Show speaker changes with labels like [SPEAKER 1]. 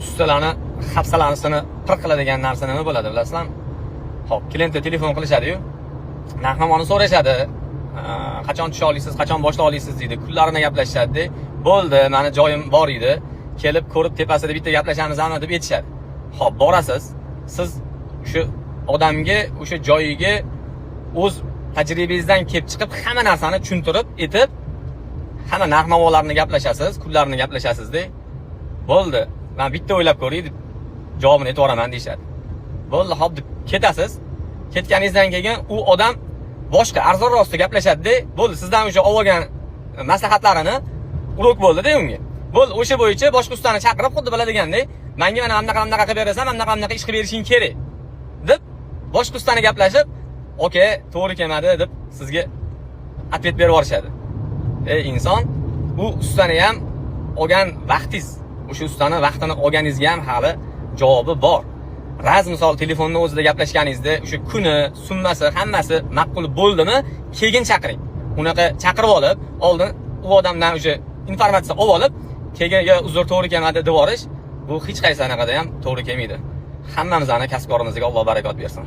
[SPEAKER 1] ustalarni hafsalanisini pir qiladigan narsa nima bo'ladi bilasizlarmi? Hop, klientga telefon qilishadi-yu, narx-navoni so'rashadi. Qachon tusha olasiz, qachon boshla olasiz deydi. Kunlarini gaplashishadi. Bo'ldi, meni joyim bor edi. Kelib ko'rib tepasida bitta gaplashamiz deb aytishadi. Hop, borasiz. Siz o'sha odamga, o'sha joyiga o'z tajribangizdan kelib chiqib, hamma narsani tushuntirib, etib, hamma narx-navolarni gaplashasiz, kunlarini gaplashasiz-da. Bo'ldi, men bitta o'ylab ko'ray deb javobini aytib o'raman deyshadi. Bo'ldi, hop deb ketasiz. Ketganingizdan keyin u odam boshqa arzonroqda gaplashadi-da. Bo'ldi, sizdan o'sha olgan maslahatlarini urug' bo'ldi-da unga. Bo'ldi, o'sha bo'yicha boshqa ustani chaqirib, xuddi biladigandek, menga mana bunaqa qilib berasan, bunaqa ish qilib berishing kerak deb boshqa ustani gaplashib, "Okey, to'g'ri kelmadi" deb sizga atvet berib yorishadi. Inson bu ustani ham olgan vaqtingiz, o'sha ustani vaqtini olganingizga ham hali javobi bor. Raz misol telefonning o'zida gaplashganingizda o'sha kuni, summasi, hammasi ma'qul bo'ldimi, keyin chaqiring. Unaqa chaqirib olib, oldin u odamdan o'sha informatsiya olib, keyin "Yo, uzr, to'g'ri kelmadi" deb yorish, bu hech qaysi anaqada ham to'g'ri kelmaydi. Hammamizning kasb-korimizga Alloh barakot bersin.